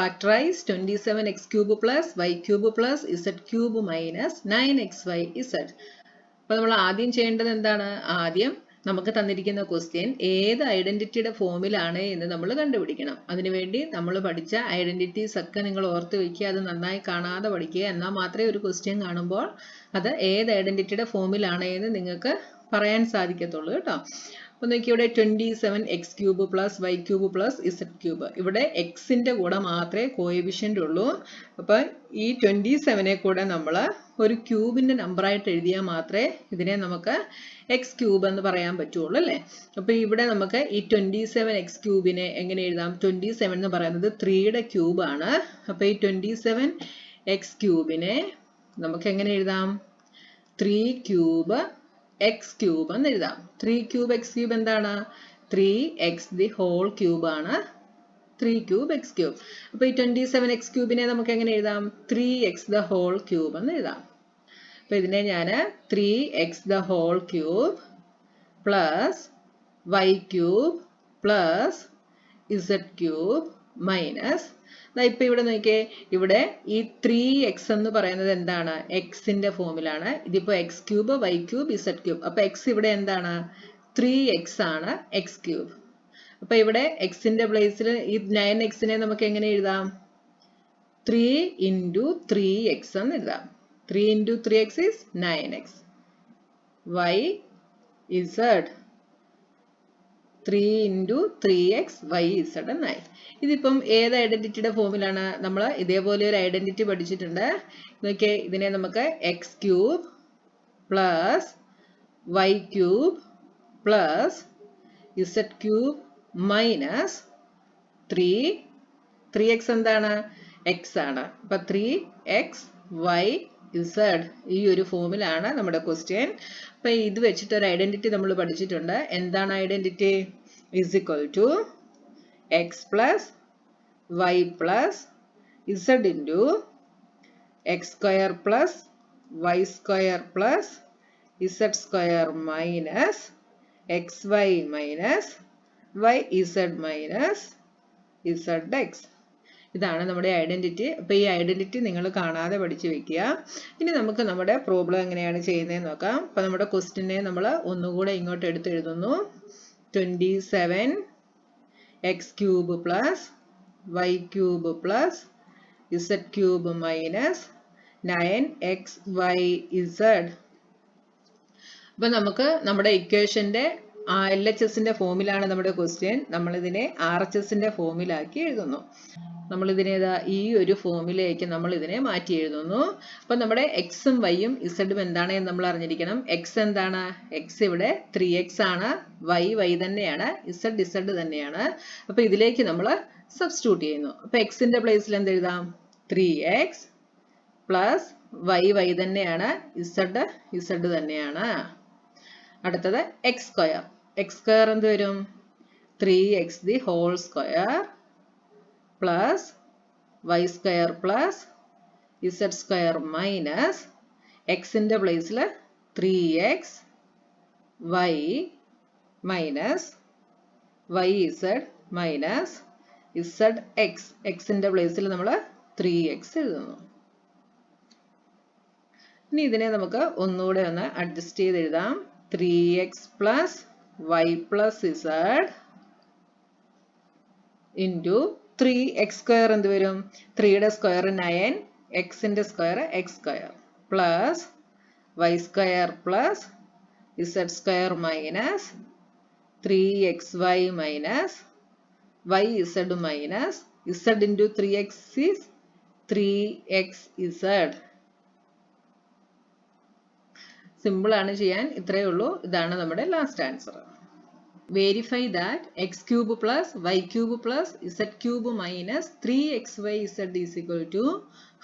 Factorize 27x cube plus y cube plus z cube minus 9xyz. അപ്പോൾ നമ്മൾ ആദ്യം ചെയ്യേണ്ടത് എന്താണ്? ആദ്യം നമുക്ക് തന്നിരിക്കുന്ന ക്വസ്റ്റ്യൻ ഏത് ഐഡന്റിറ്റിയുടെ ഫോമിലാണ് എന്ന് നമ്മൾ കണ്ടുപിടിക്കണം. അതിനുവേണ്ടി നമ്മൾ പഠിച്ച ഐഡന്റിറ്റീസ് ഒക്കെ നിങ്ങൾ ഓർത്ത് വയ്ക്കുക, അത് നന്നായി കാണാതെ പഠിക്കുക. എന്നാൽ മാത്രമേ ഒരു ക്വസ്റ്റ്യൻ കാണുമ്പോൾ അത് ഏത് ഐഡന്റിറ്റിയുടെ ഫോമിലാണ് എന്ന് നിങ്ങൾക്ക് പറയാൻ സാധിക്കത്തുള്ളൂ കേട്ടോ. അപ്പോൾ നോക്കി, ഇവിടെ 27x cube plus Y cube plus Z cube. ഇവിടെ എക്സിൻ്റെ കൂടെ മാത്രമേ കോഎഫിഷ്യൻ്റ് ഉള്ളൂ. അപ്പോൾ ഈ 27നെ കൂടെ നമ്മൾ ഒരു ക്യൂബിൻ്റെ നമ്പറായിട്ട് എഴുതിയാൽ മാത്രമേ ഇതിനെ നമുക്ക് എക്സ് ക്യൂബ് എന്ന് പറയാൻ പറ്റുള്ളൂ അല്ലേ. അപ്പോൾ ഇവിടെ നമുക്ക് ഈ 27x ക്യൂബിനെ എങ്ങനെ എഴുതാം? 27 എന്ന് പറയുന്നത് 3യുടെ ക്യൂബാണ്. അപ്പോൾ ഈ 27x ക്യൂബിനെ നമുക്ക് എങ്ങനെ എഴുതാം? 3 ക്യൂബ് എക്സ് ക്യൂബ് എന്ന് എഴുതാം. 3 ക്യൂബ് എക്സ് ക്യൂബ് എന്താണ്? 3x ദി ഹോൾ ക്യൂബ് ആണ് 3 ക്യൂബ് എക്സ് ക്യൂബ്. അപ്പോൾ ഈ 27x ക്യൂബിനെ നമുക്ക് എങ്ങനെ എഴുതാം? 3x ദ ഹോൾ ക്യൂബ് എന്ന് എഴുതാം. അപ്പോൾ ഇതിനെ ഞാൻ 3x the whole cube plus Y cube plus Z cube minus, ഇപ്പൊ ഇവിടെ നോക്കിയേ, ഇവിടെ ഈ 3x എന്ന് പറയുന്നത് എന്താണ്? എക്സിന്റെ ഫോമിലാണ്. ഇതിപ്പോ X cube Y cube Z cube. അപ്പൊ എക്സ് ഇവിടെ എന്താണ്? 3x ആണ് എക്സ് ക്യൂബ്. അപ്പൊ ഇവിടെ എക്സിന്റെ പ്ലേസിൽ ഈ 9xനെ നമുക്ക് എങ്ങനെ എഴുതാം? 3 into 3x എന്ന് എഴുതാം. 3 into 3x is 9x. y z 3 into 3x y z എന്നായി. ഇതിപ്പം ഏത് ഐഡന്റിറ്റിയുടെ ഫോമിലാണ്? നമ്മൾ ഇതേപോലെ ഒരു ഐഡന്റിറ്റി പഠിച്ചിട്ടുണ്ട്. നോക്കിയേ, ഇതിനെ നമുക്ക് X cube plus Y cube plus Z cube minus 3x എന്താണ്? എക്സ് ആണ്. അപ്പൊ 3x y z ഈ ഒരു ഫോമിലാണ് നമ്മുടെ ക്വസ്റ്റ്യൻ. അപ്പൊ ഇത് വെച്ചിട്ട് ഒരു ഐഡന്റിറ്റി നമ്മൾ പഠിച്ചിട്ടുണ്ട്. എന്താണ് identity? Is equal to X plus Y plus Z into X square plus Y square plus Z square minus X Y minus Y Z minus Z X. ഇതാണ് നമ്മുടെ ഐഡന്റിറ്റി. അപ്പോൾ ഈ ഐഡന്റിറ്റി നിങ്ങൾ കാണാതെ പഠിച്ചു വെക്കുക. ഇനി നമുക്ക് നമ്മുടെ പ്രോബ്ലം എങ്ങനെയാണ് ചെയ്യുന്നതെന്ന് നോക്കാം. അപ്പോൾ നമ്മുടെ ക്വസ്റ്റ്യനെ നമ്മൾ ഒന്നുകൂടെ ഇങ്ങോട്ട് എടുത്തെഴുതുന്നു. 27x cube plus Y cube plus Z cube minus 9xyz. അപ്പോൾ നമുക്ക് നമ്മുടെ ഇക്വേഷന്റെ LHSന്റെ ഫോമിലാണ് നമ്മുടെ ക്വസ്റ്റ്യൻ. നമ്മളിതിനെ RHSന്റെ ഫോമിലാക്കി എഴുതുന്നു. നമ്മളിതിനെ ഈ ഒരു ഫോമിലേക്ക് നമ്മൾ ഇതിനെ മാറ്റി എഴുതുന്നു. അപ്പം നമ്മുടെ എക്സും വൈയും ഇസഡും എന്താണ് എന്ന് നമ്മൾ അറിഞ്ഞിരിക്കണം. എക്സ് എന്താണ്? എക്സ് ഇവിടെ 3x ആണ്, വൈ തന്നെയാണ്, ഇസഡ് തന്നെയാണ്. അപ്പം ഇതിലേക്ക് നമ്മൾ സബ്സ്റ്റിറ്റ്യൂട്ട് ചെയ്യുന്നു. അപ്പം എക്സിന്റെ പ്ലേസിൽ എന്ത് എഴുതാം? 3x പ്ലസ് വൈ തന്നെയാണ്, ഇസഡ് തന്നെയാണ്. അടുത്തത് എക്സ് സ്ക്വയർ. എക്സ് സ്ക്വയർ എന്ത് വരും? 3x the whole square plus Y square plus Z square minus എക്സിൻ്റെ പ്ലേസിൽ 3x y minus Y Z minus Z x. എക്സിൻ്റെ പ്ലേസിൽ നമ്മൾ 3x എഴുതുന്നു. ഇനി ഇതിനെ നമുക്ക് ഒന്നുകൂടെ ഒന്ന് അഡ്ജസ്റ്റ് ചെയ്ത് എഴുതാം. 3x plus Y plus Z into 3x square എന്ത് വരും? 3യുടെ സ്ക്വയർ 9, എക്സിൻ്റെ square x square plus Y square plus Z square minus 3xy minus Y Z minus z into 3x is 3xz. Simple ആണ് ചെയ്യാൻ, ഇത്രയേ ഉള്ളൂ. ഇതാണ് നമ്മുടെ last answer. Verify that x cube plus y cube plus z cube minus 3xyz is equal to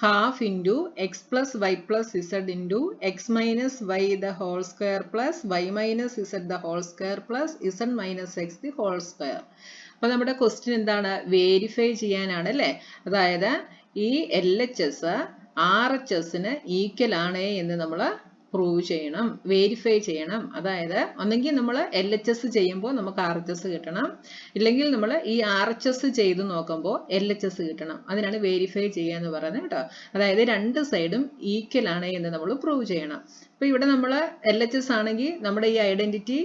half into x plus y plus z into x minus y the whole square plus y minus z the whole square plus z minus x the whole square. അപ്പോൾ നമ്മുടെ question എന്താണ്? Verify ചെയ്യാനാണ് അല്ലേ. അതായത് ഈ LHS RHSന് equal ആണ് എന്ന് നമ്മൾ പ്രൂവ് ചെയ്യണം, വെരിഫൈ ചെയ്യണം. അതായത് ഒന്നെങ്കിൽ നമ്മൾ LHS ചെയ്യുമ്പോൾ നമുക്ക് RHS കിട്ടണം, ഇല്ലെങ്കിൽ നമ്മൾ ഈ RHS ചെയ്ത് നോക്കുമ്പോൾ LHS കിട്ടണം. അതിനാണ് വെരിഫൈ ചെയ്യുക എന്ന് പറയുന്നത് കേട്ടോ. അതായത് രണ്ട് സൈഡും ഈക്വൽ ആണ് എന്ന് നമ്മൾ പ്രൂവ് ചെയ്യണം. അപ്പോൾ ഇവിടെ നമ്മൾ LHS ആണെങ്കിൽ നമ്മുടെ ഈ identity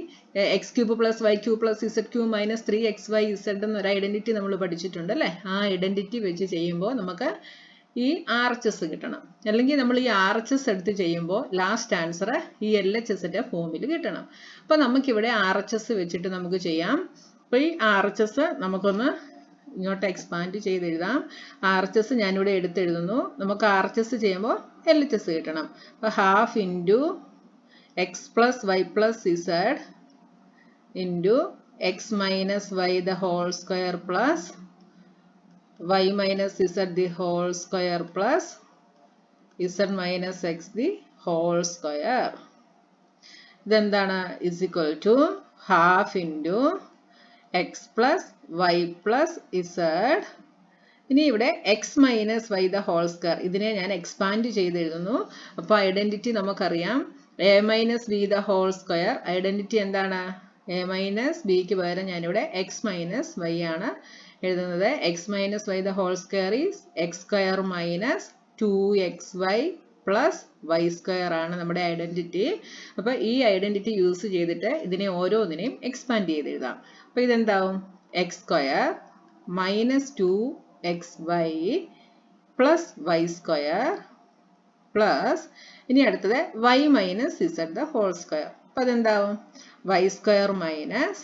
x³ + y³ + z³ - 3xyz എന്നൊരു ഐഡന്റിറ്റി നമ്മൾ പഠിച്ചിട്ടുണ്ട് അല്ലേ. ആ ഐഡന്റിറ്റി വെച്ച് ചെയ്യുമ്പോൾ നമുക്ക് ഈ RHS കിട്ടണം. അല്ലെങ്കിൽ നമ്മൾ ഈ RHS എടുത്ത് ചെയ്യുമ്പോൾ ലാസ്റ്റ് ആൻസർ ഈ LHSന്റെ ഫോമിൽ കിട്ടണം. അപ്പോൾ നമുക്കിവിടെ RHS വെച്ചിട്ട് നമുക്ക് ചെയ്യാം. അപ്പോൾ ഈ RHS നമുക്കൊന്ന് ഇങ്ങോട്ട് എക്സ്പാൻഡ് ചെയ്ത് എഴുതാം. RHS ഞാനിവിടെ എടുത്തെഴുതുന്നു. നമുക്ക് RHS ചെയ്യുമ്പോൾ LHS കിട്ടണം. അപ്പോൾ ½ × x + y + z × x - y the whole square plus y minus z the whole square plus z minus x the whole square. ഇതെന്താണ്? is equal to ½ × x plus y plus z. ഇനി ഇവിടെ x minus y the whole square. ഇതിനെ ഞാൻ expand ചെയ്ത് എഴുതുന്നു. അപ്പോൾ identity നമുക്കറിയാം a minus b the whole square. Identity എന്താണ്? a minus bക്ക് പകരം ഞാനിവിടെ x minus y ആണ് എഴുതുന്നത്. x minus y the whole square is x² minus 2xy plus y² ആണ് നമ്മുടെ ഐഡന്റിറ്റി. അപ്പോൾ ഈ ഐഡന്റിറ്റി യൂസ് ചെയ്തിട്ട് ഇതിനെ ഓരോന്നിനെയും എക്സ്പാൻഡ് ചെയ്ത് എഴുതാം. അപ്പോൾ ഇതെന്താവും? x² minus 2xy plus y² plus ഇനി അടുത്തത് y minus z the whole square. അപ്പോൾ അതെന്താവും? y² minus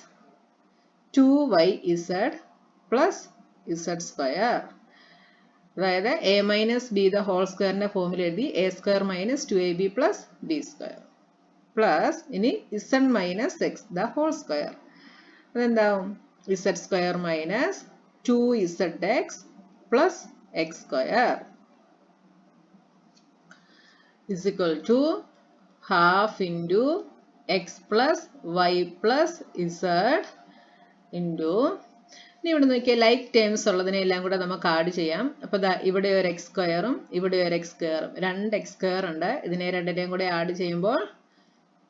2yz plus z². അതായത് a minus b the whole square ഫോമിൽ എഴുതി a² minus 2ab plus b² plus ഇനി z minus x the whole square. അതെന്താവും? z² minus 2zx plus x² is equal to ½ × x plus y plus z into ഇനി ഇവിടെ നോക്കിയാൽ like terms ഉള്ളതിനെ എല്ലാം കൂടെ നമുക്ക് ആഡ് ചെയ്യാം. അപ്പോൾ ഇവിടെ ഒരു x² ഇവിടെ ഒരു x², രണ്ട് x² ഉണ്ട്. ഇതിനെ രണ്ടിനെയും കൂടെ ആഡ് ചെയ്യുമ്പോൾ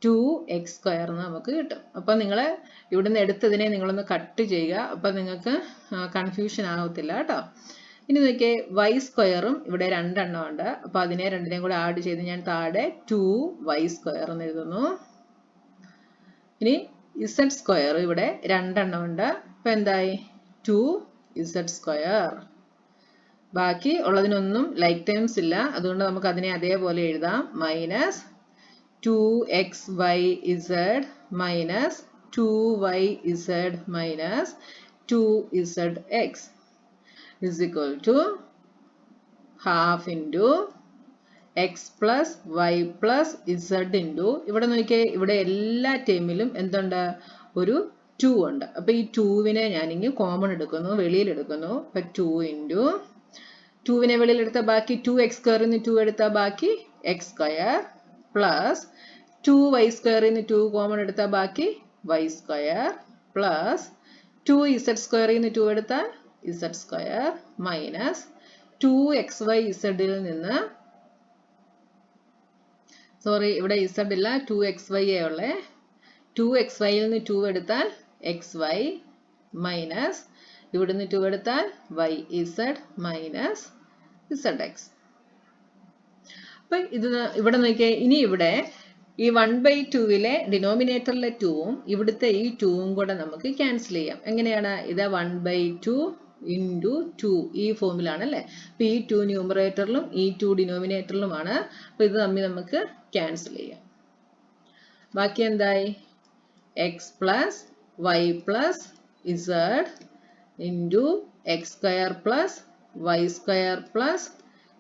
2x² എന്ന് നമുക്ക് കിട്ടും. അപ്പോൾ നിങ്ങൾ ഇവിടുന്ന് എടുത്തതിനെ നിങ്ങളൊന്ന് കട്ട് ചെയ്യുക. അപ്പോൾ നിങ്ങൾക്ക് കൺഫ്യൂഷൻ ആകത്തില്ല കേട്ടോ. ഇനി നോക്കിയേ y² ഇവിടെ രണ്ടെണ്ണം ഉണ്ട്. അപ്പോൾ അതിനെ രണ്ടിനെയും കൂടെ ആഡ് ചെയ്ത് ഞാൻ താഴെ 2y² എന്ന് എഴുതുന്നു. ഇനി z² ഇവിടെ രണ്ടെണ്ണം ഉണ്ട്. അപ്പോൾ എന്തായി? 2z². ബാക്കി ഉള്ളതിനൊന്നും ലൈക്ക് ടേംസ് ഇല്ല, അതുകൊണ്ട് നമുക്ക് അതിനെ അതേപോലെ എഴുതാം. Minus 2xyz minus 2yz minus 2zx is equal to ½ × x plus y plus z into ഇവിടെ നോക്കിയേ ഇവിടെ എല്ലാ ടേമിലും എന്തുണ്ട്? ഒരു 2 ഉണ്ട്. അപ്പോൾ ഈ 2വിനെ ഞാനിങ്ങനെ കോമൺ എടുക്കുന്നു, വെളിയിൽ എടുക്കുന്നു. അപ്പോൾ 2 × 2വിനെ വെളിയിൽ എടുത്താൽ ബാക്കി 2x² ന്ന് 2 എടുത്താൽ ബാക്കി x² plus 2y² ന്ന് 2 കോമൺ എടുത്താൽ ബാക്കി y² plus 2z² ന്ന് 2 എടുത്താൽ z² minus 2xyz ൽ നിന്ന് സോറി ഇവിടെ z ഇല്ല 2xy ഉള്ളേ 2xy ൽ നിന്ന് 2 എടുത്താൽ xy മൈനസ് ഇവിടുന്ന് 2 എടുത്താൽ yz മൈനസ് zx. അപ്പോൾ ഇത് ഇവിടെ നോക്കിയേ. ഇനി ഇവിടെ ഈ 1/2 ഡിനോമിനേറ്ററിലെ 2ഉം ഇവിടുത്തെ ഈ 2ഉം കൂടെ നമുക്ക് ക്യാൻസൽ ചെയ്യാം. എങ്ങനെയാണ്? ഇത് 1/2 into 2 ഈ ഫോമിലാണ് അല്ലേ. അപ്പോൾ ഈ 2 ന്യൂമറേറ്ററിലും ഈ 2 ഡിനോമിനേറ്ററിലുമാണ്. അപ്പോൾ ഇത് തമ്മിൽ നമുക്ക് ക്യാൻസൽ ചെയ്യാം. ബാക്കി എന്തായി? x plus y plus z into x² plus y² plus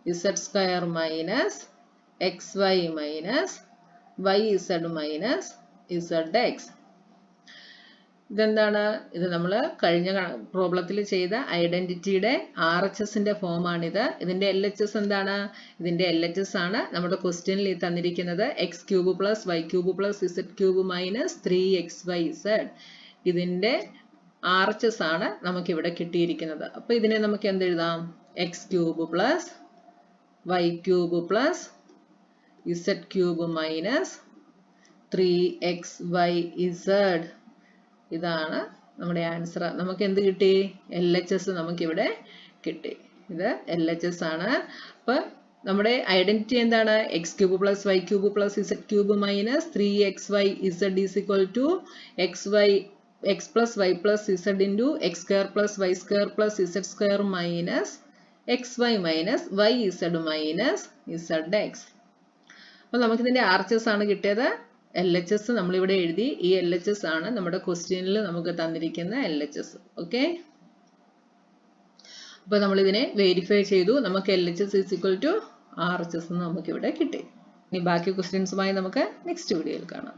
z² minus xy minus yz minus zx. ഇതെന്താണ്? ഇത് നമ്മൾ കഴിഞ്ഞ പ്രോബ്ലത്തിൽ ചെയ്ത ഐഡന്റിറ്റിയുടെ RHSന്റെ ഫോമാണിത്. ഇതിന്റെ LHS എന്താണ്? ഇതിന്റെ LHS ആണ് നമ്മുടെ ക്വസ്റ്റ്യനിൽ തന്നിരിക്കുന്നത് x³ plus y³ plus z³ minus 3xyz. ഇതിന്റെ RHS ആണ് നമുക്ക് ഇവിടെ കിട്ടിയിരിക്കുന്നത്. അപ്പോൾ ഇതിനെ നമുക്ക് എന്ത് എഴുതാം? x³ plus y³ plus z cube minus 3xyz. ഇതാണ് നമ്മുടെ ആൻസർ. നമുക്ക് എന്ത് കിട്ടി? LHS നമുക്ക് ഇവിടെ കിട്ടി. ഇത് LHS ആണ്. അപ്പോൾ നമ്മുടെ ഐഡന്റിറ്റി എന്താണ്? x cube plus y cube plus z cube minus 3xyz is equal to x plus y plus z into x square plus y square plus z square minus xy minus yz minus zx. അപ്പോൾ നമുക്ക് ഇതിന്റെ RHS ആണ് കിട്ടിയത്. LHS നമ്മൾ ഇവിടെ എഴുതി. ഈ LHS ആണ് നമ്മുടെ ക്വസ്റ്റ്യനിൽ നമുക്ക് തന്നിരിക്കുന്ന LHS. ഓക്കെ, അപ്പോൾ നമ്മൾ ഇതിനെ വെരിഫൈ ചെയ്തു. നമുക്ക് LHS is equal to RHS എന്ന് നമുക്ക് ഇവിടെ കിട്ടി. ഇനി ബാക്കി ക്വസ്റ്റ്യൻസുമായി നമുക്ക് നെക്സ്റ്റ് വീഡിയോയിൽ കാണാം.